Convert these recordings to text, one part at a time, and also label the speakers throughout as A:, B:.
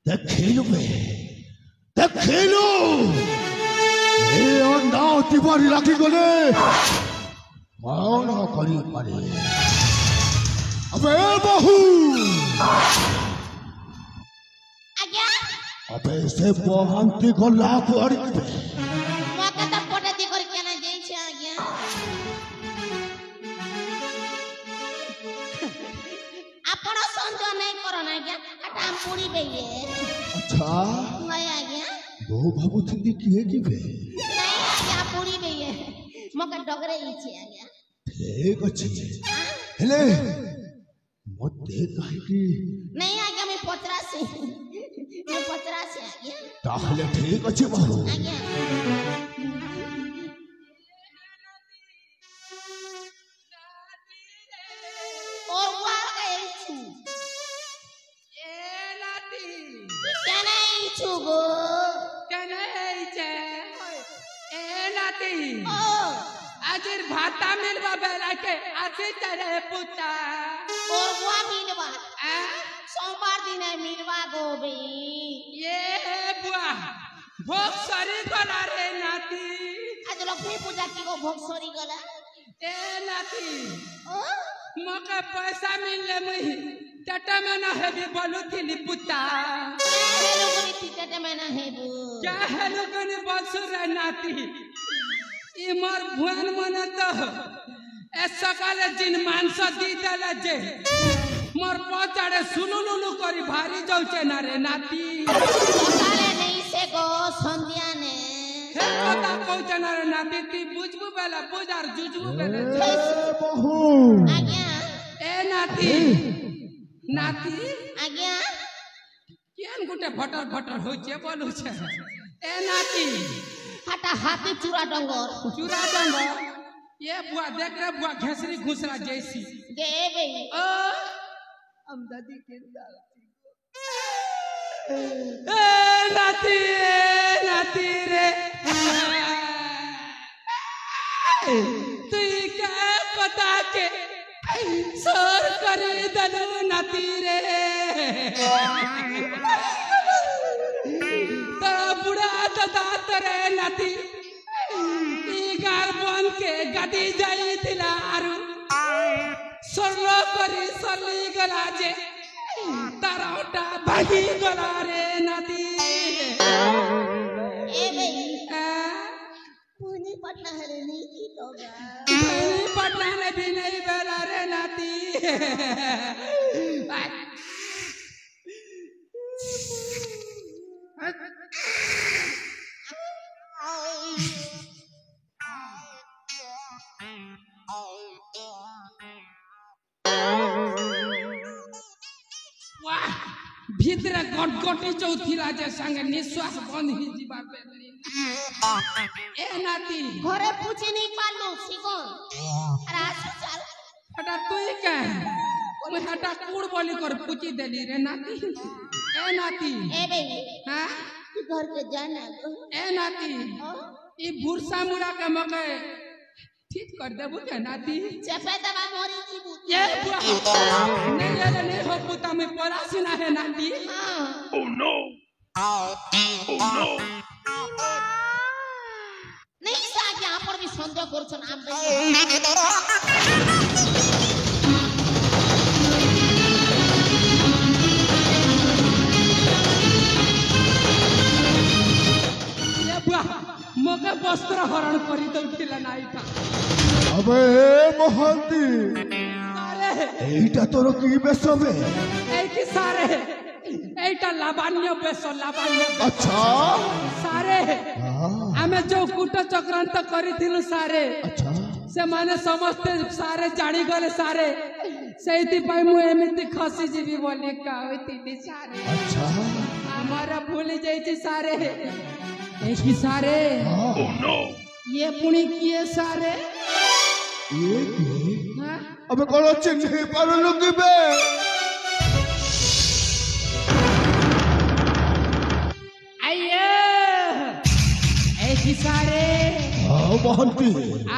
A: ଦେଖିଲୁ ବେ ଦେଖିଲୁ ଏ ଅଣ୍ଡା ତିବାରି ଲାଗିଗଲେ କଣ କରିପାରେ अबे बहू
B: आज्ञा
A: अबे से बहंती गला कुआड़ी के
B: मके त पटे दी कर केना देई छै आज्ञा आपण संजो नहीं करो ना आज्ञा आटा हम पूरी बेये
A: अच्छा
B: नहीं आज्ञा
A: बहु बाबू थी किए की बे
B: नहीं आज्ञा पूरी बेये मके डगरे ई छै आज्ञा
A: ठीक अछि हेले मते काहे की
B: नहीं आज्ञा मैं पचरासी आज्ञा
A: ताहले ठीक अछि बहू
B: आज्ञा ओ वा गई छु
C: ए नाती
B: केना ई छु गो
C: केने छे ए नाती
B: ओ
C: आजिर भाता मिलवा बेला के आजी तेरे पुता
B: और वा मिलवा
C: आ
B: सोमवार दिन मिलवा गोबे
C: ये बुआ भोग सरी गला रे नाती
B: आज लक्ष्मी पूजा की गो भोग सरी गला
C: ए नाती
B: ओ
C: मके पैसा मिलले मुही टटा में ना हेबी बोलू थी पुता
B: हेलो गनी टिकट में ना हेबू
C: क्या हेलो कने बसु रे नाती ई मोर भुवन मन तो ए सकाले जिन मांस दी देले जे मोर पचाड़े सुलुलुलु करी भारी जाउचे ना रे नाती
B: सकाले नहीं से गो संध्या ने
C: हे कथा कहउचे ना रे नाती ती बुझबु बेला बुझार जुजबु बेले
A: बहू
B: आज्ञा
C: ए नाती नाती
B: आज्ञा
C: केन गुटे फटर फटर होचे बोलू छे ए नाती
B: हटा हाथी चूड़ा डंगर
C: चूड़ा डंगर ये बुआ देख रे बुआ घेसरी घुसरा जैसी
B: देबे
C: ओ हम दादी के नाती रे तू क्या पता के सोर करे दलू नाती रे तोरा बुढ़ा दादा तरे नाती ई गार बन के गदी जाई थिला आरु सरलो करी सरली गला जे ताराटा भागी गला रे नाती
B: ए बे पुनी पटना हरे नहीं की तोगा
C: पटना में भी नहीं बेला रे नाती भीतर गटगटी चौथी राजे संगे निश्वास बंद ही जीवा पे ए नाती
B: घरे पूछी नहीं पालो सिगोन अरे आसु चल
C: हटा तू ही कह मैं हटा कूड़ बोली कर पूछी देली रे नाती ए नाती
B: ए बे
C: हां
B: तू घर के जाना
C: ए नाती ई भूरसा मुड़ा के मके ठीक कर देबू के नाती
B: चपे दबा मोरी जीबू
C: ये नहीं हो पुता में परासी ना है नाती
A: Oh no
B: नहीं साथ यहाँ पर भी संदेह करो छन आम बे
C: ये बुआ मके वस्त्र हरण करी दउथिला नाई था
A: अबे मोहंती
C: सारे
A: এইটা তোর কি বেসবে
C: এই কি সারে এইটা লাবান্য বেশ লাবান্য
A: अच्छा
C: সারে আমি যে কুট চক্রান্ত করিथिलु সারে
A: अच्छा
C: से माने समस्ते सारे जानी गले सारे सेति पाई मु एमिति खसी जीवी बोली कहती सारे
A: अच्छा
C: हमारा भूल जाई सारे एक ही सारे
A: oh no
C: ये पुणी किए सारे
A: ये की
C: हाँ?
A: अबे कौन चिन्ह पर लोग बे
C: आइए एक ही सारे
A: हां मोहंती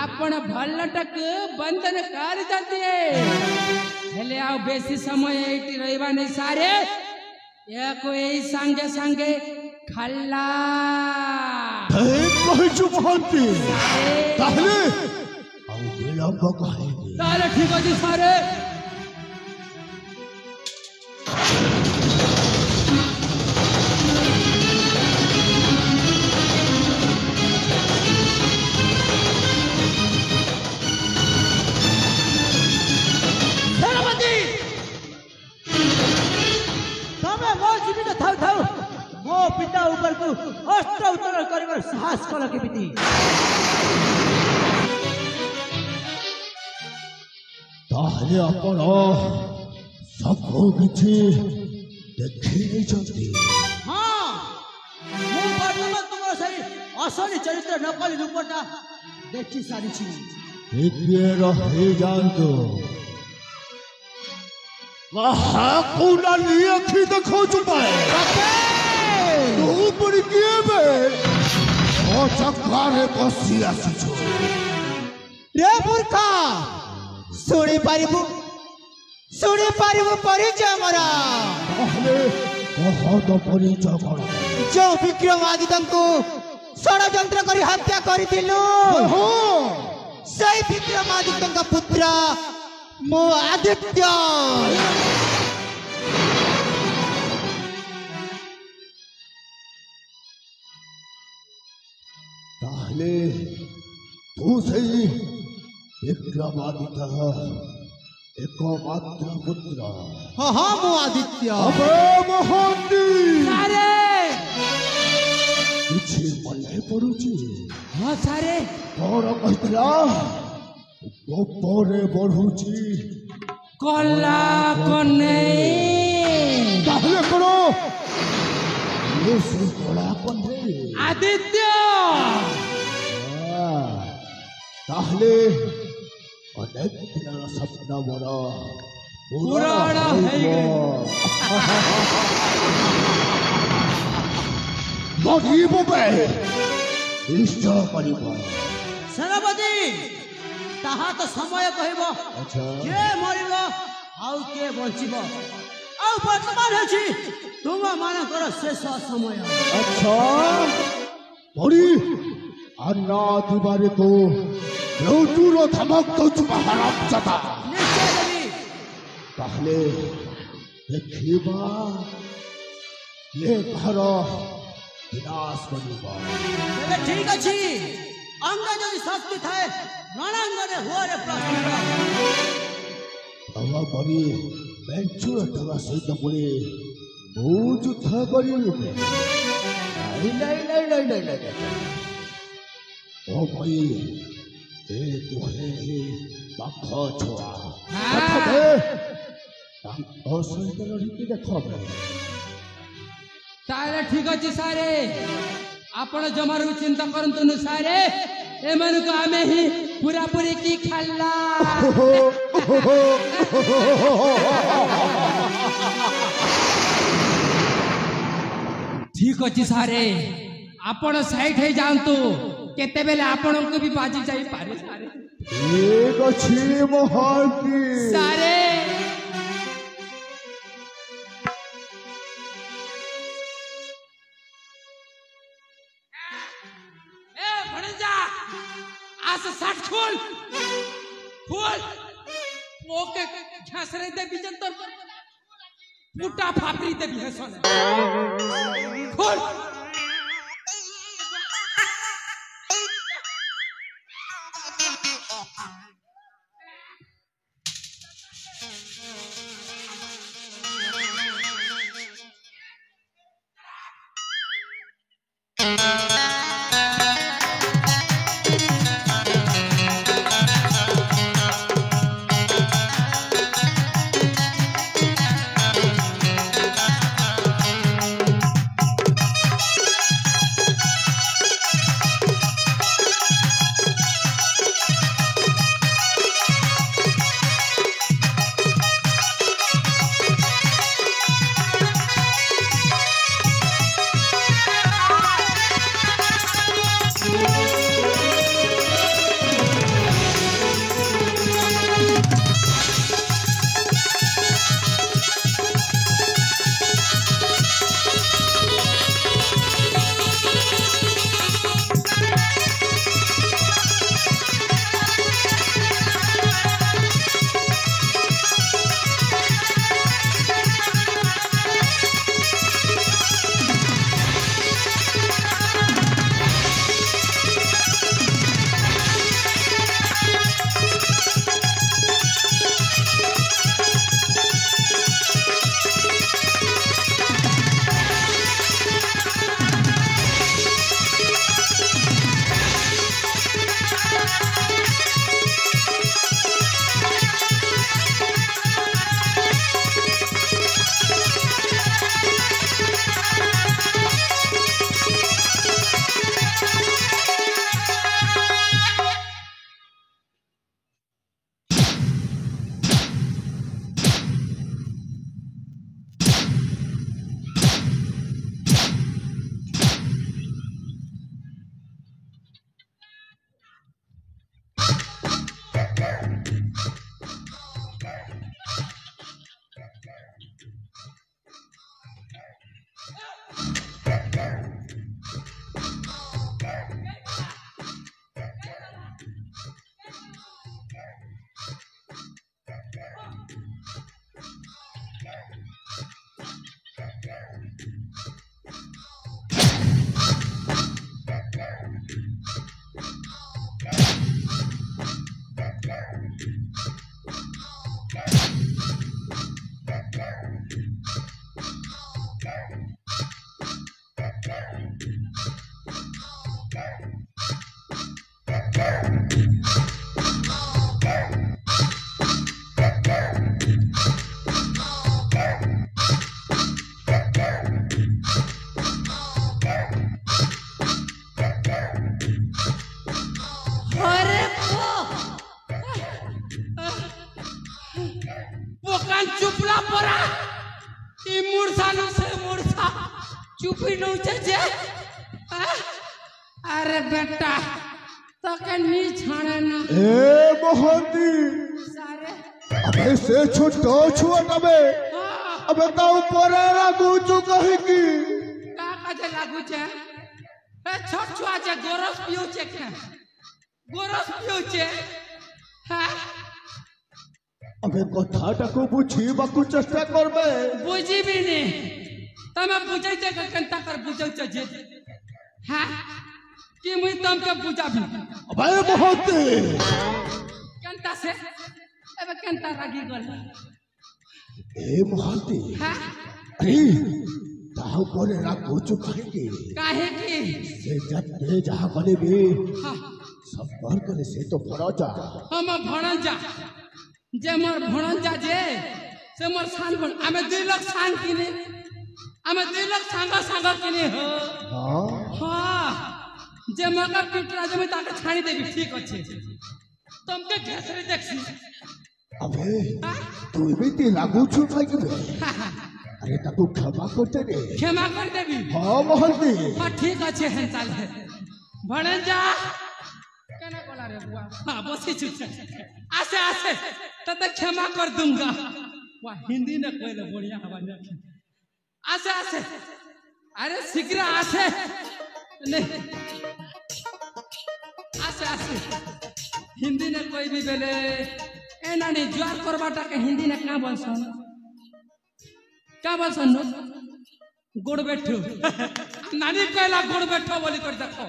C: आपण भल्लटक बंधन कर जल्दी हेले आओ बेसी समय एटी रहबा नहीं सारे एको এই সঙ্গে সঙ্গে খাল্লা
A: ঠিক কহিছু মহান্তি তাহলে ଆଉ ବିଳମ୍ବ କାହିଁକି
C: তাহলে ঠিক আছে সারে
D: सेनापति तमे मो जीवित थाउ थाउ मो पिता ऊपर को अस्त्र उत्तोलन करिवर साहस कल केमिति
A: ତାହେଲେ ଆପଣ ସବୁ କିଛି ଦେଖି ନେଇଛନ୍ତି
D: हां मो वर्तमान तुमर सही असली चरित्र नकली रूपटा देखि सारी छी
A: ଟିକିଏ ରହିଯାଆନ୍ତୁ କାହାକୁ ନାଲି ଆଖି ଦେଖାଉଛୁ ତୁ ପୁଣି କିଏ ବେ ମୋ ଚକ୍ରାରେ ବସି ଆସିଛୁ
D: रे मूर्खा सुनी पारिबु परिचय मरा
A: ତାହେଲେ କହତ ପରିଚୟ କ'ଣ
D: जो विक्रमादित्य को षड़यंत्र करी हत्या करिथिलु
A: ହଁ
D: सही विक्रमादित्य का पुत्र मो आदित्य
A: ତାହେଲେ ତୁ ସେଇ ବିକ୍ରମାଦିତ୍ୟ एकमात्र पुत्र
D: हाँ हाँ मो आदित्य
A: अबे ମହାନ୍ତି
C: ସାରେ
A: କିଛି ମନେ ପଡୁଛି
C: ହଁ ସାରେ
A: କଣ କହିଥିଲା ଗୋପରେ ବଢୁଛି
C: କଲା କନେଇ
A: ତାହେଲେ କଣ ଇଏ ସେ କଳା କଣ୍ଢେଇ
C: ଆଦିତ୍ୟ
A: ତାହେଲେ ଅନେକ ଦିନର ସ୍ୱପ୍ନ ମୋର
C: ପୁରାଣ
A: ମରିବ ବେ ନିଶ୍ଚୟ କରିବ
D: सेनापति ताहा तो समय कहबो
A: ଆଚ୍ଛା
D: के मरिबो आउ के बंचिबो आउ वर्तमान अछि तुम मानकर शेष समय
A: अच्छा बड़ी अन्ना दिवारे को लौटूरो धमक तो चुका हराम जाता
D: निश्चय देवी
A: पहले देखिबा ये घर विनाश करिबा
D: तेबे ठीक अछि अंग जदि शक्ति थाए रणांगने होरे प्रश्न
A: बाबा बड़ी बेंचुर ठगा सहित पुणी बहुत युद्ध करिबे नहीं ओ भाई ए दुहे पाख छुआ देखबे तांको सहित लड़की देखबे
C: ତାହେଲେ ଠିକ ଅଛି ସାରେ ଆପଣ ଜମାରୁ ଚିନ୍ତା କରନ୍ତୁନି ସାରେ ଏମାନଙ୍କୁ ଆମେ ହିଁ ପୁରାପୁରି କି ଖାଲ୍ଲା ଠିକ ଅଛି ସାରେ ଆପଣ ସାଇଟ୍ ହେଇ ଯାଆନ୍ତୁ କେତେବେଳେ ଆପଣଙ୍କୁ ବି ବାଜି ଯାଇପାରେ ସାରେ
A: ठीक अच्छी महाकी
C: ସାରେ ए भणजा आस साठ खोल खोल ओके घासरे दे बिजन तो फुटा फापरी दे बिहसन खोल Bukan cupla pora. Imursa no se mursa. Cupi no चाचा अरे बेटा तो कन्नी छाने ना
A: ए मोहंती
C: सारे
A: अबे से छोटो छुआ तबे अबे ताऊ परे लागू चु कहि की
C: का काजे लागू छे ए छोट छुआ छे गोरस पियो छे के गोरस पियो छे हां
A: अबे कथाटाको बुझिबाकू चेष्टा करबे
C: बुझिबी नी तमे बुझै छे कनता कर बुझौ छे जे हां कि मुई तमके बुझाबी
A: अबे मोहंती
C: कनता से एबे कनता रागी गल
A: ए मोहंती
C: हां
A: अरे ताऊ परे लागू चु कहि की
C: काहे की
A: से जते जहां बने भी
C: हां
A: संपर्क करे से तो फरोजा
C: हम भणजा जे मोर भणजा जे से मोर सान बन आमे 2 लाख सान किने आमे 2 लाख सांगा किने हो
A: हां
C: हां जे मका पिटरा जे मैं ताके छाणी देबी ठीक अच्छे तुमके घेसरे देखसी
A: अबे तू भी लागू छु भाई के अरे ताकू क्षमा करते रे
C: क्षमा कर देबी
A: हां मोहंती
C: हां ठीक अच्छे हैं चाल है भणजा कने बोला रे बुआ हां बसी छु आसे आसे तते क्षमा कर दूंगा वाह हिंदी ने कहले बढ़िया हवा ने आसे आसे अरे शीघ्र आसे नहीं आसे आसे हिंदी ने कोई भी बेले ए नानी ज्वार करबाटा के हिंदी ने का बोलसन गोड़ बैठो नानी कहला गोड़ बैठो बोली कर देखो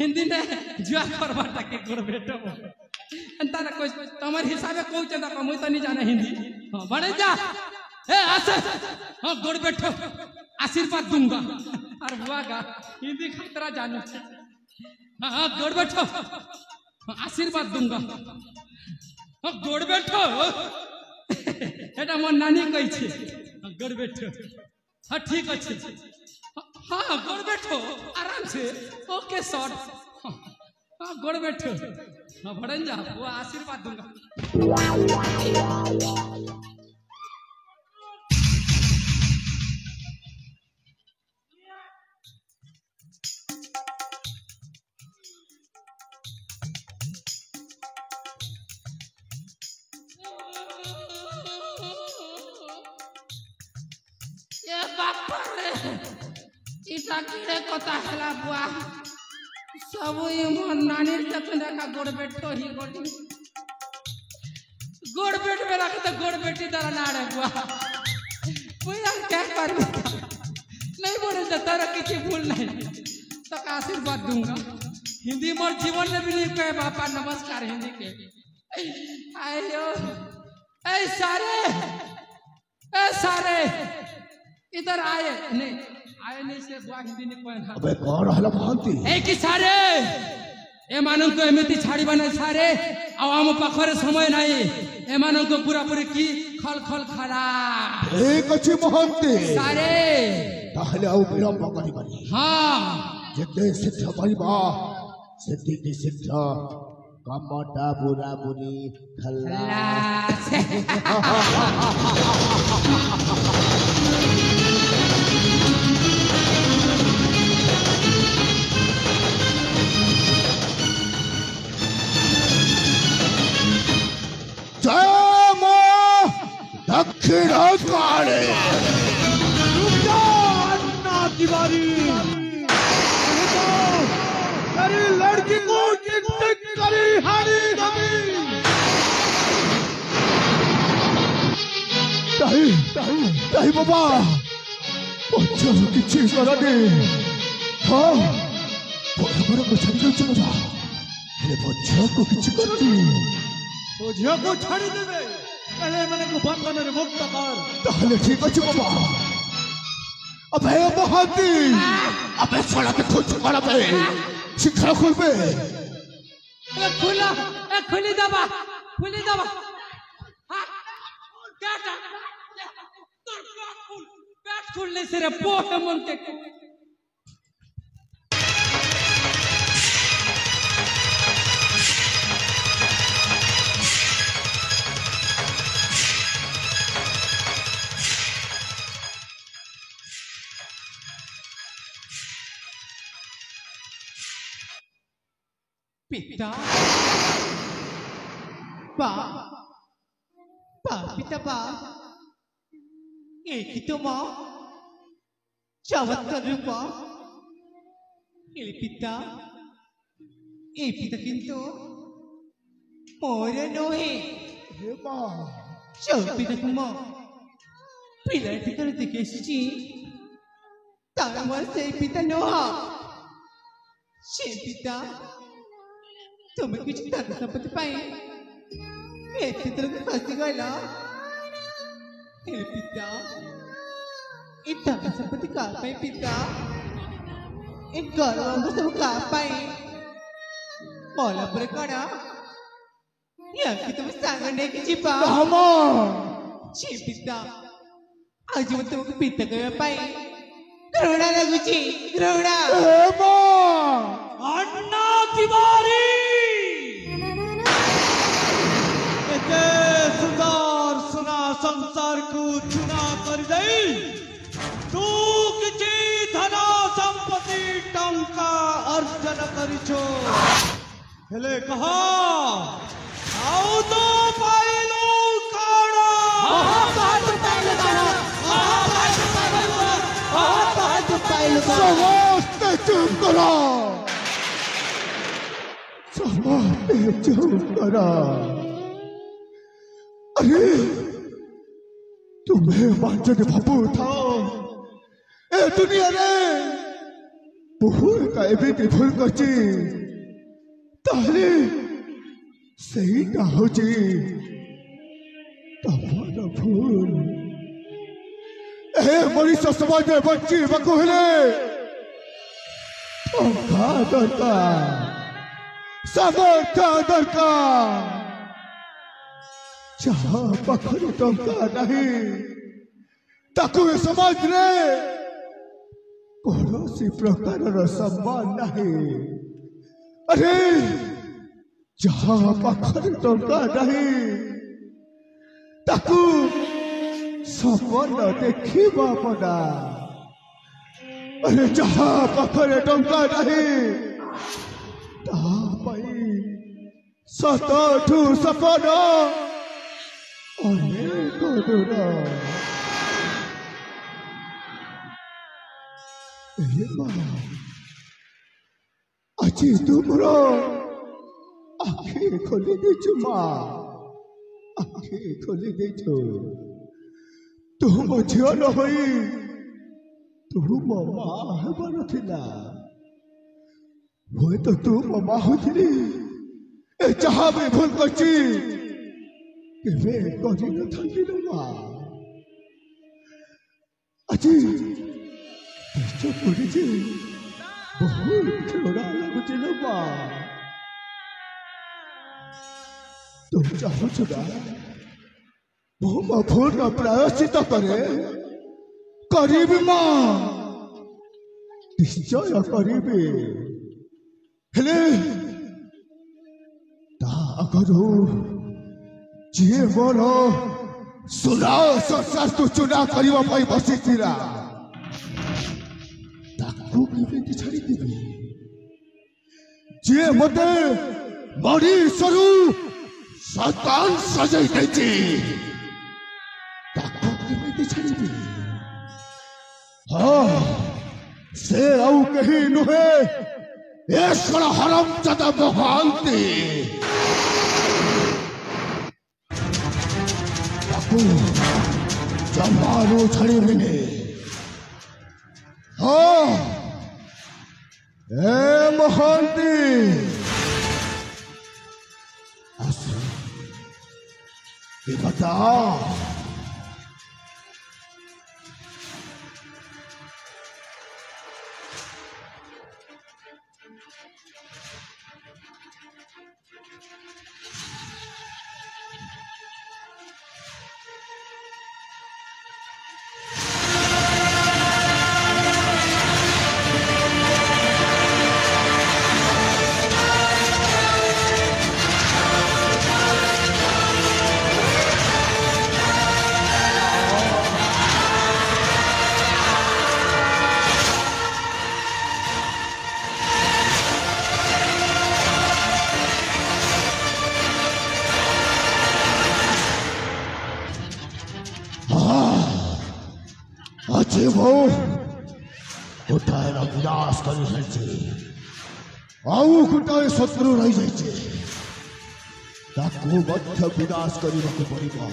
C: हिंदी ने ज्वार करबाटा के गोड़ बैठो अंता ना कोई तमर हिसाबे कहू छ देखो मुई त नहीं जाने हिंदी हां बने जा ए आसे हां गोड़ बैठो आशीर्वाद दूंगा और बुआ का हिंदी खतरा जानो हाँ गोड़ बैठो आशीर्वाद दूंगा हाँ गोड़ बैठो एटा मोर नानी कहि छे गोड़ बैठो हाँ ठीक अच्छे हाँ गोड़ बैठो आराम से ओके शॉट हाँ गोड़ बैठो हाँ भड़न जा वो आशीर्वाद दूंगा इटा कीड़े कथा हला बुआ सब मोर नानी तकने का गोड़ बैठो ही गोड़ बैठ में रख तो गोड़ बैठी तरह ना रे बुआ बुआ क्या कर नहीं बोले तो तेरा किसी भूल नहीं तो आशीर्वाद दूंगा हिंदी मोर जीवन में भी नहीं कहे बापा नमस्कार हिंदी के आयो ए सारे इधर आए नहीं आए नहीं से बुआ हिंदी नहीं कोई
A: अबे कौन हला भांती
C: ए कि सारे ए मानन को एमिति छाड़ी बने सारे आ आम पाखरे समय नाही ए मानन को पूरा पूरी की खल खल खला
A: एक अछि महंती
C: सारे
A: ताहले आउ विलंब करी बनी
C: हां
A: जते सिद्ध परिबा सिद्धि की सिद्ध कमटा बुरा बुरी खल्लास दक्षिण काले ନାଇଁ ବାବା ପଛରୁ କିଛି କରନି ହଁ ବରକୁ ଛାଡ଼ି ଯାଉଛି ବାବା ହେଲେ ପଛକୁ କିଛି କରନି
D: ତୋ ଝିଅକୁ ଛାଡ଼ିଦେବେ ହେଲେ ଏମାନଙ୍କୁ ବନ୍ଧନରେ ମୁକ୍ତ କର
A: ତାହେଲେ ଠିକ ଅଛି ବାବା अबे महादी अबे साला के खुद चुका बे शिक्षा खुल बे
C: खुली दबा हाँ क्या तोर पेट खुलने से रे पोहे मन के पिता पिता एक तो माँ चमत्कार रूपा पिता किंतु मोरे नोहे पिता कुमा पिला पिता देखे तारा मार से पिता नोहा से पिता तुम्हें कुछ धन संपत्ति पाई ऐसे तरह से फंसी गया पिता इन धन संपत्ति का पाई पिता इन गौरवों को सब का पाई मौला पर कड़ा यह कि तुम सांगने की चिपा ची पिता आज मैं तुमको पिता को पाई करोड़ा लगुची करोड़ा
D: अन्ना तिवारी सुंदर सुना संसार को चुना कर दे तू किसी धना संपत्ति टंका अर्जन करिछो हेले कहा आओ तो पाइलो काड़ा
A: समस्त चुप करो समस्त चुप करो अरे तुम्हें मांझने भापू था ए दुनिया रे बहु का एबिटी भूल करची ताहले सही ना होची तमारा भूल ए मनीष समाज में बच्ची बको हेले टंका दरकार सामर्थ्य दरकार जहाँ पाखरे टंका नहीं ताकू ए समाज रे कौनसी प्रकार सम्मान नहीं अरे जहाँ पाखरे टंका नहीं ताकू सपन देखिबा पड़ा अरे जहाँ पाखरे टंका नहीं ता पाई सतठू सपन अनेक दूर आज तुमर आखि खोली देछु माँ आखि खोली देछु तुम झील न होई तुम माँ हेबार थिला हुए तो तुम माँ होथिली ए जहाँ भी भूल करची केवे करी न थाकी माँ আজি নিশ্চয় পড়েছে বহুত খেলা লাগুছে মা তুমি চাହୁଛ না ମୁଁ ମୋ ଭୁଲର ପ୍ରାୟଶ୍ଚିତ କରିବି ମା ନିଶ୍ଚୟ କରିବି ହେଲେ ତା ଆଗରୁ ଯିଏ ମୋର ସୁନା ସଂସାରକୁ ଚୁନା କରିବା ପାଇଁ ବସିଥିଲା ତାକୁ କେମିତି ଛାଡ଼ିଦେବି ଯିଏ ମୋତେ ମଣିଷରୁ ସନ୍ତାନ ସଜାଇ ଦେଇଛି ତାକୁ କେମିତି ଛାଡ଼ିବି ହଁ ସେ ଆଉ କେହି ନୁହେଁ ଏ ଶଳା ହରମଜାଦା ମହାନ୍ତି जमारू छड़िबिनी हाँ ए महांती ये बता गोटाएरा विनाश करी सारी आउ गोटाए शत्रु रही जाइए ताकू मध्य विनाश करने पड़ेगा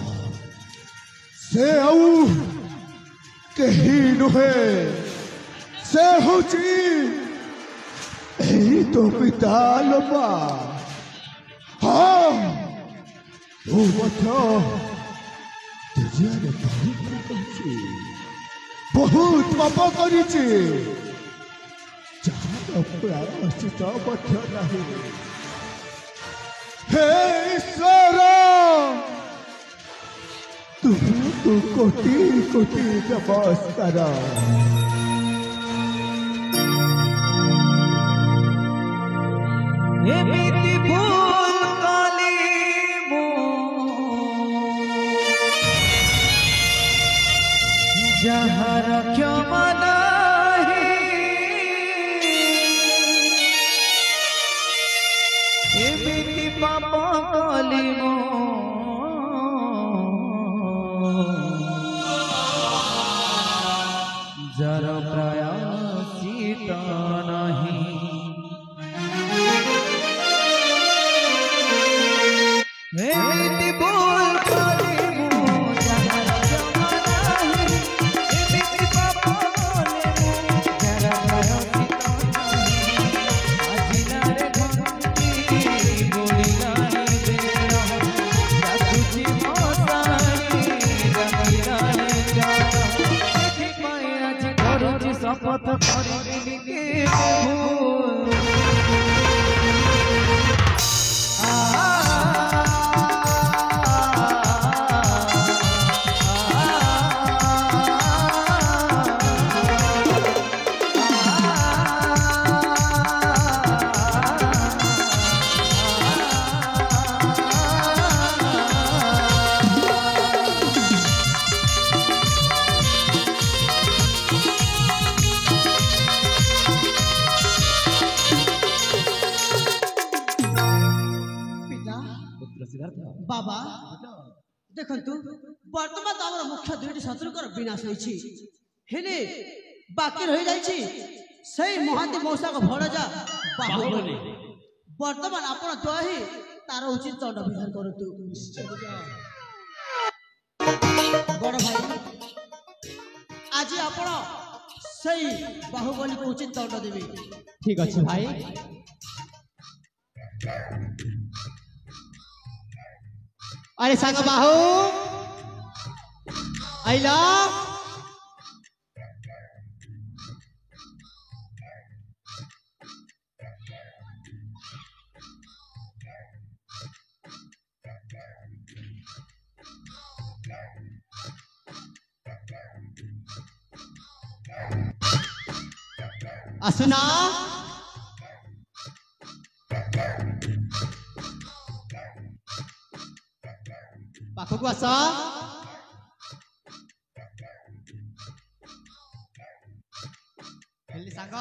A: से आउ कहीं नुहे से होची एही तो पिता लबा हाँ वो मध्य तुझे बहुत पाप करिছে যাহার প্রায়শ্চিত পথ নাহি হে ঈশ্বর তুমକୁ কোটি কোটি নমস্କାର
D: এমিতি ভুল কলি মো যাহার ক্ষমা নাহি এমিতি পাপ কলি মো যার প্রায়শ্চিত নাহি এমিতি ভুল কলি মো যাহার ক্ষমা নাহি এমিতি পাপ কলি মো যার প্রায়শ্চিত নাহি আজিলারে ঘন্টি বলিলানি বের ডাকুছি মশাই ডাকিলানি যার এথিপাই আজ করুছি শপথ করিবিনি ভুল बाबा देखंतु वर्तमान हमर मुख्य दुईटी शत्रुकर विनाश होईछि हेले बाकी रहि जाईछि सही महांती मौसा को भड़जा बाहुबली वर्तमान आपण द्वाही तार उचित दंड विधान करतु बड़ भाई आज आपण सही बाहुबली को उचित दंड देबे ठीक अछि भाई अरे साग बाहु आइला असुना पाखक आस सांग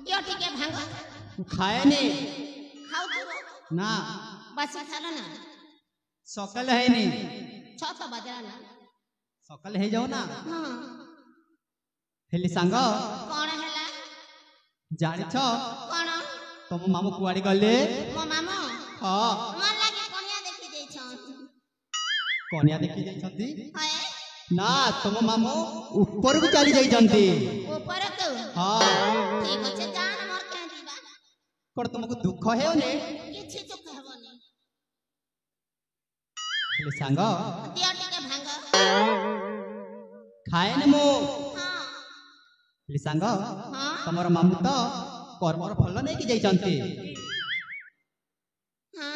B: दियो ठीक है भांग
D: खाए नी
B: खाऊ
D: ना
B: बस खाना ना
D: सकाल है नी
B: 6 बजे ना
D: सकाल है जाओ ना
B: हां
D: हेली सांग
B: कोन हैला
D: जानि छ
B: कोन
D: तुम मामू कुआड़ी गले
B: मो मामा
D: हां
B: मन लागे कन्या देखि जाई छ
D: कन्या देखि जाई छथि
B: हाय
D: ନା ତମ ମାମୁଁ ଉପରକୁ ଚାଲି ଯାଇଛନ୍ତି।
B: ଉପରକୁ
D: ହଁ
B: ଠିକ ଅଛି ଜାଣ ମୋର କେଁ ଯିବା
D: କଣ ତୁମକୁ ଦୁଃଖ ହେଉନି?
B: କିଛି ଦୁଃଖ ହେବନି
D: ହେଲେ ସାଙ୍ଗ
B: ଦିଅ ଟିକେ ଭାଙ୍ଗ
D: ଖାଏନି ମୁଁ।
B: ହଁ
D: ହେଲେ ସାଙ୍ଗ
B: ହଁ
D: ତମର ମାମୁଁ ତ କର୍ମର ଫଳ ନେଇକି ଯାଇଛନ୍ତି।
B: ହଁ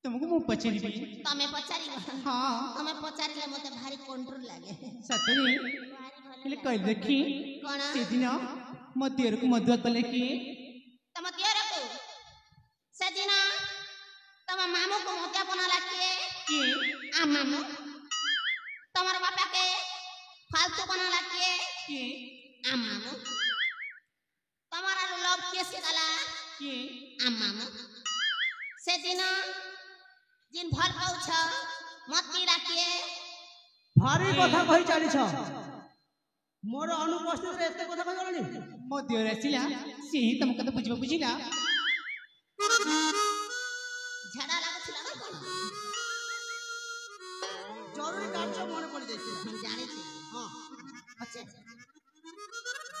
C: ତୁମକୁ ମୁଁ ପଚାରିବି।
B: ତମେ ପଚାରିବ
C: ହଁ
B: ତମେ ପଚାରିଲେ ମତେ ଭାରି କଣ୍ଟ୍ରୋଲ ଲାଗେ
C: ସତରେ
B: ଭାରି ଭଲ
C: ହେଲେ
B: ଲାଗେ।
C: କହିଲେ ଦେଖି
B: କଣ
C: ସେଦିନ ମୋ ଦିଅରକୁ ମଧୁଆ କଲେ କିଏ?
B: ତମ ଦିଅରକୁ ସେଦିନ ତମ ମାମୁଁକୁ ମଜା ବନାଲା କିଏ
C: କିଏ?
B: ଆ ମାମୁଁ ତମର ବାପାକେ फालतू बनाला किए
C: କିଏ?
B: आ मामू तमारा लव किए सिखाला
C: କିଏ?
B: आ मामू से दिन जिन भल पाउछ मती राखिए
D: ଭାରି କଥା କହି ଚାଲିଛ। ମୋର ଅନୁପସ୍ଥିତିରେ ଏତେ କଥା କହିଗଲଣି।
C: ମୋ ଦିଅର ଆସିଲା ସେ ହିଁ ତମ କଥା ବୁଝିବ ବୁଝିଲା।
B: झड़ा लागुଥିଲା ना कोन
D: ଜରୁରୀ କାର୍ଯ୍ୟ ମନେ ପଡ଼ିଯାଇଥିଲା।
B: हम जाने छी
D: ହଁ
B: अच्छा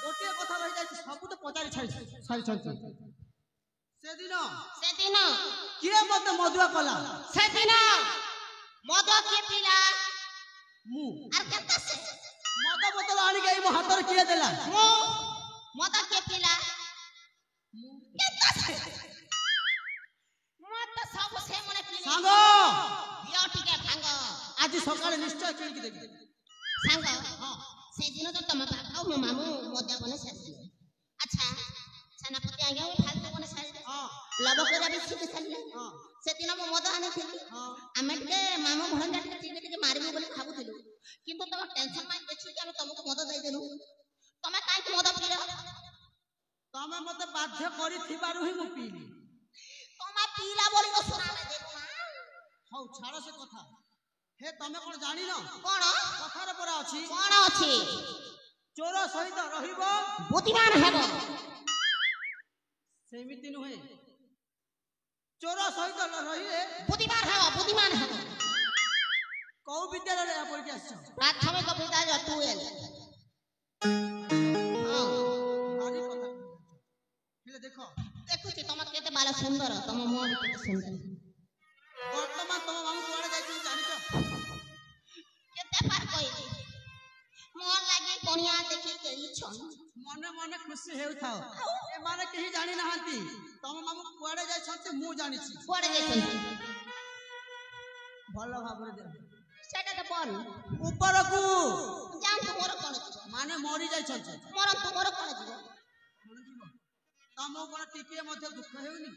D: ଗୋଟିଏ କଥା ରହିଯାଇଛି, ସବୁ ତ ପଚାରି ସାରିଛନ୍ତି। ସେଦିନ
B: से दिन
D: କିଏ ମତେ ମଧୁଆ କଲା?
B: मद के पिला
D: ମୁଁ।
B: आर केता से
D: ମଦ ବୋତଲ ଆଣିକି ଏଇ ମୋ ହାତରେ କିଏ ଦେଲା?
B: मो मद के पिला केता से मत सब से मने पिले
D: ସାଙ୍ଗ
B: दियो टिके भांग
D: ଆଜି ସକାଳେ ନିଶ୍ଚୟ କିଣିକି ଦେବି।
B: सांग हां से दिन तो तुम बापा और मामू मद बने सारी अच्छा सेनापति आगे फालतू बने सारी
D: ହଁ
B: लव करे भी सीख सारी
D: ହଁ
B: से दिन मो मद आने थी
D: ହଁ
B: आमे टिके मामू भणजा टिके मारबी बोली भाबुथिलु किंतु तुम टेंशन माइ देखि कि हम तुमको मद दे देनु तमे काई मद पिलो
D: ତମେ ମତେ ବାଧ୍ୟ କରିଥିବାରୁ ହିଁ ମୁଁ ପିଇଲି।
B: तमे पीला बोली तो सुनाले देबो ना
D: ହଉ ଛାଡ଼ ସେ କଥା। ହେ ତମେ କଣ ଜାଣିନ?
B: कोन
D: କଥାରେ ପରା ଅଛି,
B: कोन अछि
D: ଚୋର ସହିତ ରହିବ।
B: बुद्धिमान हेबो
D: ସେମିତି ନୁହେଁ, ଚୋର ସହିତ ରହିଲେ
B: बुद्धिमान हेबो
D: କୋଉ ବିଦ୍ୟାଳୟରେ ଏହା ପଢିକି ଆସିଛ?
B: प्राथमिक विद्यालय टुएल हां
D: ଭାରି କଥା କହୁଛ। ହେଲେ ଦେଖ
B: देखुची तम केते बाल सुंदर तम मुंह भी केते सुंदर
D: ବର୍ତ୍ତମାନ ତମ ମାମୁଁ କୁଆଡେ ଯାଇଛନ୍ତି ଜାଣିଛ?
B: केते पार कइली मोर लागे कोनिया देखि केली छन
D: ମନେ ମନେ ଖୁସି ହେଉଥାଅ। ଏମାନେ କେହି ଜାଣି ନାହାନ୍ତି ତମ ମାମୁଁ କୁଆଡେ ଯାଇଛନ୍ତି, ମୁଁ ଜାଣିଛି।
B: कोड़े जेछन
D: ଭଲ ଭାବରେ ଦେଖ।
B: सेटा तो बोल
D: ଉପରକୁ
B: जान तू मोर कोन जीव
D: ମାନେ ମରି ଯାଇଛନ୍ତି।
B: मोर तू मोर कोन जीव
D: ତମକୁ କଣ ଟିକିଏ ମଧ୍ୟ ଦୁଃଖ ହେଉନି?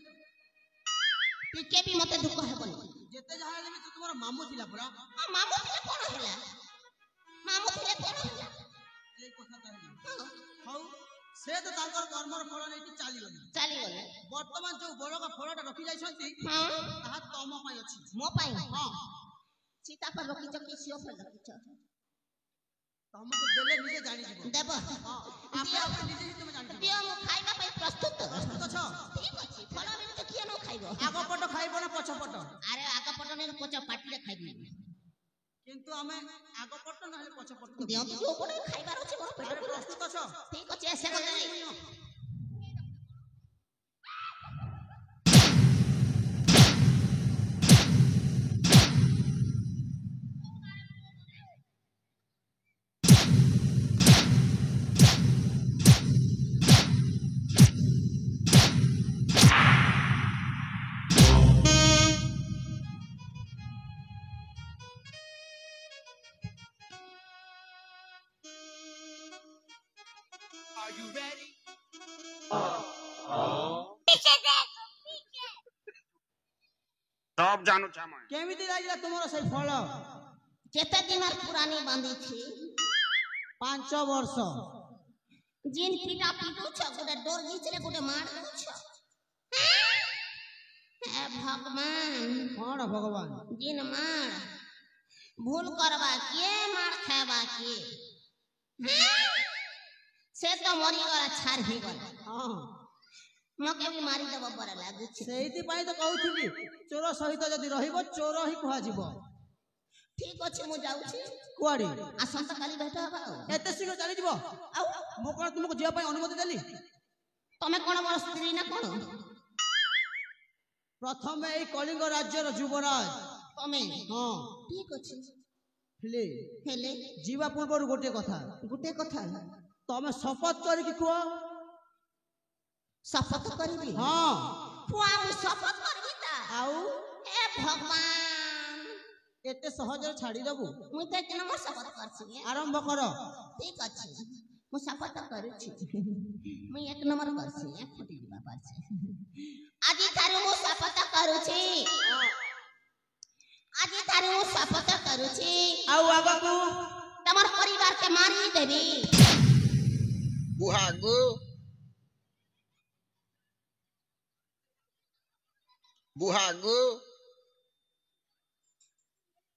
B: टिके भी मते दुख हेबनी
D: ଯେତେ ଯାହା ହେଲେ ବି ତ ତୁମର ମାମୁଁ ଥିଲା ପରା।
B: मामू थिले कोन होला मामू थिले कोन होला
D: ଏଇ କଥା କହିଲି। ହଉ ସେ ତ ତାଙ୍କର କର୍ମର ଫଳ ନେଇକି ଚାଲିଗଲେ।
B: चली गले
D: ବର୍ତ୍ତମାନ ଯୋଉ ବଳକା ଫଳଟା ରଖି ଯାଇଛନ୍ତି
B: हां
D: ତାହା ତମ ପାଇଁ ଅଛି।
B: मो पाई
D: ହଁ
B: सीता पर रखिछ कि सियो पर रखिछ
D: ତମକୁ ଦେଲେ ନିଜେ ଜାଣିଯିବ।
B: देब
D: ହଁ ଆପେ ଆପେ ନିଜେ ହିଁ ତମେ ଜାଣିଯିବ।
B: दियो मु खाइबा पई प्रस्तुत
D: ପ୍ରସ୍ତୁତ ଅଛ?
B: ठीक अछि फल में तो किए न खाइबो
D: ଆଗ ପଟ ଖାଇବ ନା ପଛ ପଟ?
B: अरे आगा पटने पचा पाटीले खाइबी
D: କିନ୍ତୁ ଆମେ ଆଗ ପଟ ନହେଲେ ପଛ ପଟ
B: दियो तो जो पटे खाइबार अछि मोर पेट
D: ଆରେ ପ୍ରସ୍ତୁତ ଅଛ?
B: ठीक अछि ऐसे कर
A: सब जानू छा मैं
D: କେମିତି ଲାଗିଲା ତୁମର ସେଇ ଫଳ?
B: केते दिन पुरानी बांधी छी
D: 5 ବର୍ଷ।
B: जिन पीटा पीटू छ गोटे डोर घिचले गोटे मार दू छ हे भगवान
D: କଣ ଭଗବାନ?
B: जिन मार भूल करबा के मार खाबा के से तो मरी गला छार ही गला
D: ହଁ
B: मके भी मारी देब बड़ा लागु छ
D: ସେଇଥିପାଇଁ ତ କହୁଥିଲି ଚୋର ସହିତ ଯଦି ରହିବ ଚୋର ହିଁ କୁହାଯିବ।
B: ठीक अच्छे मु जाउछि
D: कुआड़ी
B: आसंता काली भेट हबा
D: एते शीघ्र चली जीव
B: आउ
D: मु कोन तुमको जिया पई अनुमति देली
B: तमे कोन मोर स्त्री ना कोन
D: प्रथम ए कलिंग राज्यर युवराज
B: तमे
D: हां
B: ठीक अच्छे
D: हेले
B: हेले
D: जीवा पूर्व गोटे कथा
B: गुटे कथा
D: तमे शपथ करके कुआ
B: शपथ करबी
D: हां
B: पुआ मु शपथ करबी ता
D: आउ
B: हे भगवान
D: एते सहज छाड़ी दबु
B: मु ते एक नंबर शपथ करछि
D: आरंभ कर
B: ठीक अच्छे मु शपथ करूछि मु एक नंबर करछि एक फुटी दिबा पारछि আজি थारे मु शपथ करूछि আজি थारे मु शपथ करूछि
D: आउ आगा को
B: तमर परिवार के मारी देबी
E: बुहागो बुहागो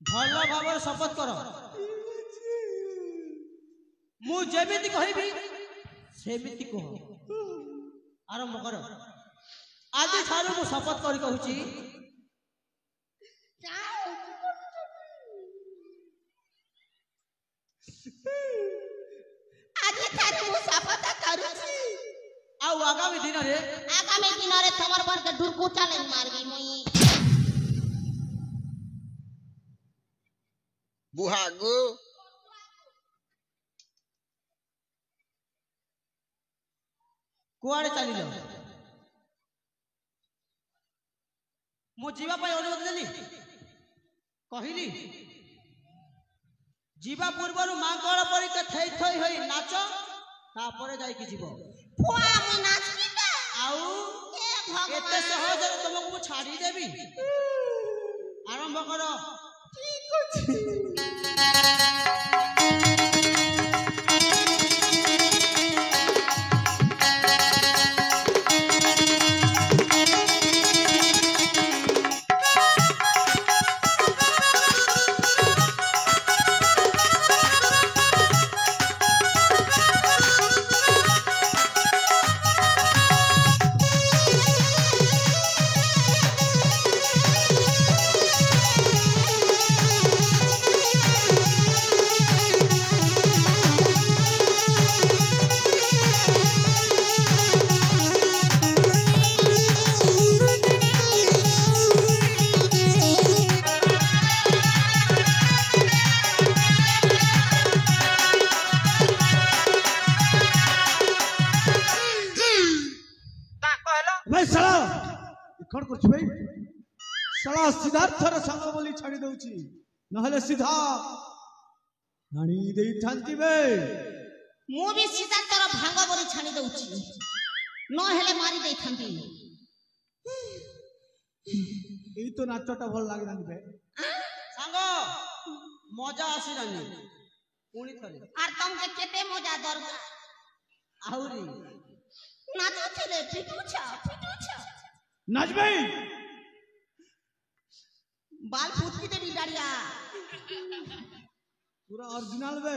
D: भल भाव शपथ कर मु जेमिति कहिबी सेमिति कह आरंभ कर आज थारू मु शपथ करी कहूची
B: আজি थारे मु शपथ करूछि
D: आउ आगामी दिन रे
B: आगामी दिन रे तमर बर के ढुरकुटा ले मारबी मुई
E: बुहागो
D: कुआड़े चलिल मु जीवा पई अनुमति देली कहिली जीवा पूर्वरु मांगल परी के थई थई होई नाच तापरे जाई कि जीव
B: पुआ मु नाचबी ता
D: आउ
B: हे
D: एते
B: भगवान
D: सहज तुमको मु छाड़ी देबी आरंभ कर
B: ठीक अछि
A: भाई साला कौन करछ भाई साला सिद्धार्थर संग बोली छाड़ी दउची नहले सीधा हाणी देई थांती बे
B: मु भी सीधा तोर भांग बोली छाणी दउची न हेले मारी देई थांती
A: एई तो नाचटा भल लागलानी बे
D: सांग मजा आसिलानी पुणी थरे
B: आर तुमके केते मजा दरकार
D: आउरी
B: नाचुथिले फिटुछ
A: नाच भाई
B: बाल फूटकी देबी डाड़िया
A: पूरा ओरिजिनल बे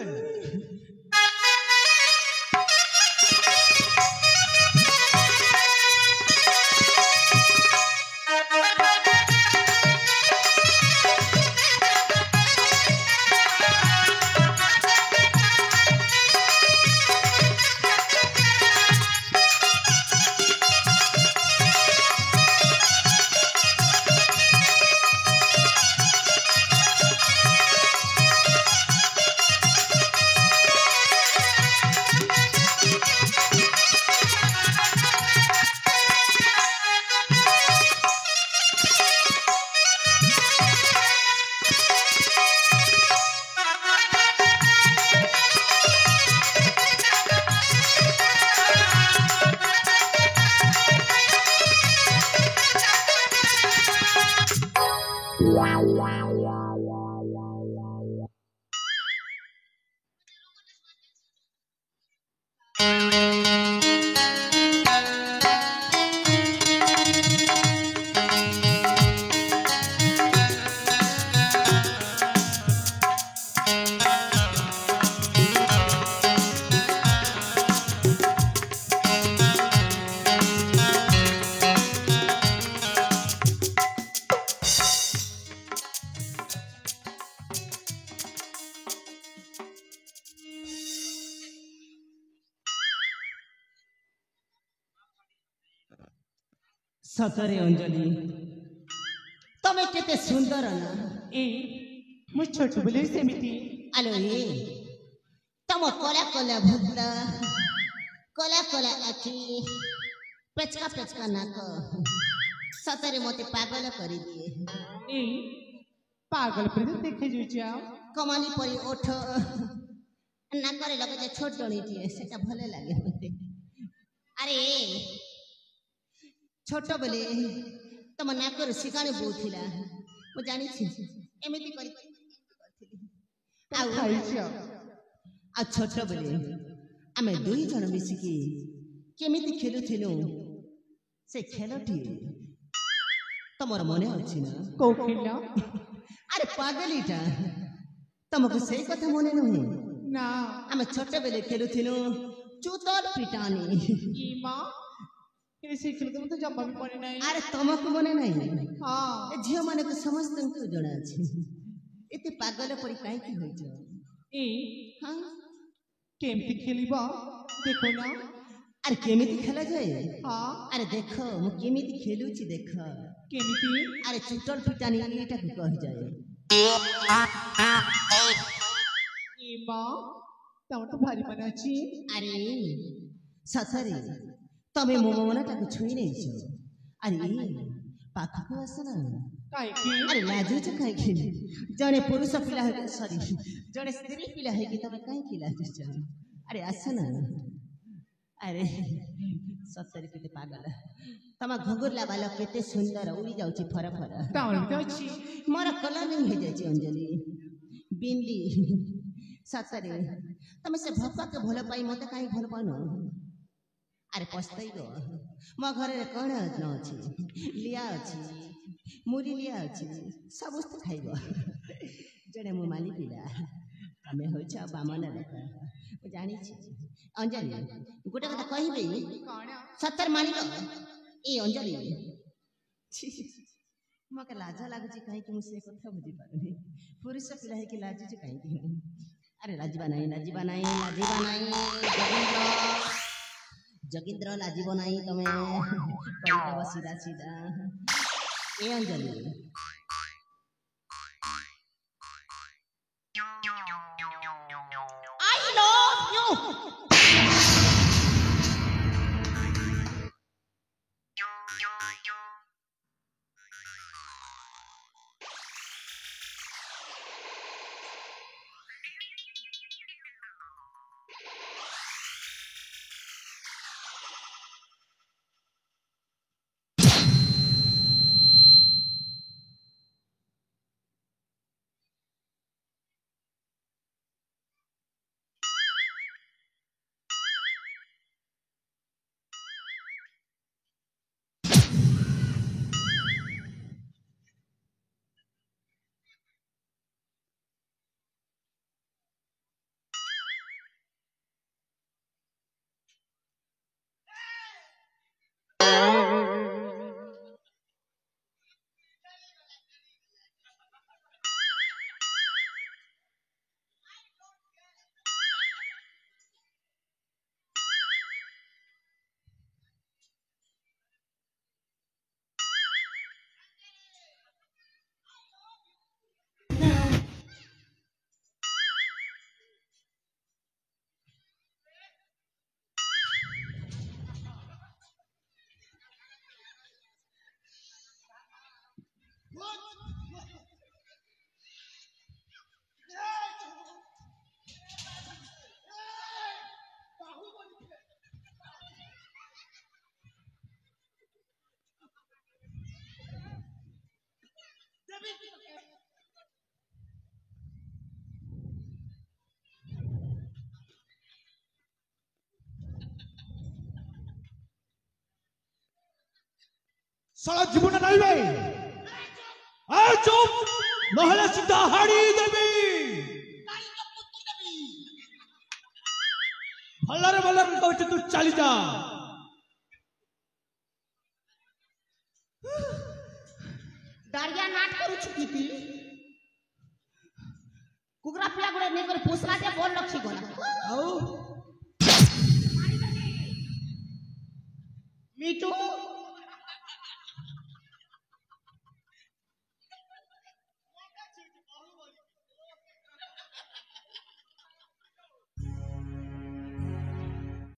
D: ସତରେ ଅଞ୍ଜଳି ତମେ କେତେ ସୁନ୍ଦର ନା
C: ଏ ମୁଁ ଛୋଟ ବେଳେ ସେମିତି
B: ଆଲୋ ଏ ତମ କଳା କଳା ଭଦ୍ର କଳା କଳା ଆଖି ପେଚକା ପେଚକା ନାକ ସତରେ ମତେ ପାଗଳ କରିଦିଏ।
C: ଏ ପାଗଳ ପରି ଦେଖାଯାଉଛି ଆଉ
B: କମାଲି ପରି ଓଠ ନାକରେ ଲଗେଜ ଛୋଟ ଡଣିଟିଏ ସେଟା ଭଲ ଲାଗେ ମତେ। ଆରେ ଛୋଟ ବେଳେ ତମ ନାକରୁ ଶିକାଣି ବୋଉଥିଲା ମୁଁ ଜାଣିଛି ଏମିତି କରି ଆଉ
C: ଖାଇଛ
D: ଆଉ ଛୋଟ ବେଳେ ଆମେ ଦୁଇ ଜଣ ମିଶିକି କେମିତି ଖେଳୁଥିଲୁ ସେ ଖେଳଟି ତମର ମନେ ଅଛି ନା?
C: କୋଉ ଖେଳ
D: ଆରେ ପାଗଲିଟା ତମକୁ ସେଇ କଥା ମନେ ନୁହେଁ?
C: ନା
D: ଆମେ ଛୋଟ ବେଳେ ଖେଳୁଥିଲୁ ଚୁତର ପିଟାନି।
C: ଇ ମା ଏ ସେ ଖେଳ ତ ମତେ ଜମା ବି ମନେ ନାହିଁ।
D: ଆରେ ତମକୁ ମନେ ନାହିଁ?
C: ହଁ
D: ଏ ଝିଅ ମାନଙ୍କୁ ସମସ୍ତଙ୍କୁ ଜଣା ଅଛି। ଏତେ ପାଗଳ ପରି କାହିଁକି ହୋଇଛ?
C: ଏ
D: ହଁ
C: କେମିତି ଖେଳିବ ଦେଖ ନା
D: ଆରେ କେମିତି ଖେଳାଯାଏ?
C: ହଁ
D: ଆରେ ଦେଖ ମୁଁ କେମିତି ଖେଳୁଛି ଦେଖ।
C: କେମିତି
D: ଆରେ ଚୁତର ପିଟାନି ଏଇଟାକୁ କୁହାଯାଏ।
C: ଇ ମା ତମର ତ ଭାରି ମନେ ଅଛି।
D: ଆରେ ସତରେ ତମେ ମୋ ମନଟାକୁ ଛୁଇଁ ନେଇଛ। ଆରେ ପାଖକୁ ଆସ ନା।
C: କାହିଁକି
D: ଆରେ ଲାଜୁଛ କାହିଁକି? ଜଣେ ପୁରୁଷ ପିଲା ହେଇକି ସରି ଜଣେ ସ୍ତ୍ରୀ ପିଲା ହେଇକି ତମେ କାହିଁକି ଲାଜୁଛ? ଆରେ ଆସ ନା। ଆରେ ସତରେ କେତେ ପାଗଳ ତମ ଘୁଙ୍ଗୁରଲା ବାଲ କେତେ ସୁନ୍ଦର ଉଡ଼ି ଯାଉଛି ଫର ଫର।
C: ତମର ବି ତ ଅଛି।
D: ମୋର କଲରିଂ ହେଇଯାଇଛି ଅଞ୍ଜଳି ବିନ୍ଦି। ସତରେ ତମେ ସେ ଭକାକୁ ଭଲ ପାଇ ମତେ କାହିଁ ଭଲ ପାଉନ? ଆରେ ପସ୍ତାଇବ ମୋ ଘରେ କ'ଣ ନ ଅଛି? ଲିଆ ଅଛି ମୁଢ଼ି ଲିଆ ଅଛି ସମସ୍ତେ ଖାଇବ। ଜଣେ ମୋ ମାଲି ପିଲା ତମେ ହଉଛ ବାମନ ଲୋକ ମୁଁ ଜାଣିଛି। ଅଞ୍ଜଳି ଗୋଟେ କଥା କହିବି
C: କ'ଣ
D: ସତରେ ମାନିବ? ଏ ଅଞ୍ଜଳି ମତେ ଲାଜ ଲାଗୁଛି କାହିଁକି ମୁଁ ସେ କଥା ବୁଝିପାରୁନି। ପୁରୁଷ ପିଲା ହେଇକି ଲାଜୁଛି କାହିଁକି? ଆରେ ଲାଜିବା ନାହିଁ ଲାଜିବା ନାହିଁ ଲାଜିବା ନାହିଁ ଯୋଗୀନ୍ଦ୍ର ଲାଜିବ ନାହିଁ ତମେ କହିଦେବ ସିଧା ସିଧା। ଏ ଅଞ୍ଜଳି
B: I love you.
A: साला जीवन नहीं बे चुप नहले सीधा हाड़ी देवी भल्लारे भल्लारे कहते तू चली जा
B: दारिया नाट करूछु दीदी कुकरा पिला गुड़े नहीं कर पोसला दे बोल रखी गला
A: आओ
B: मीठू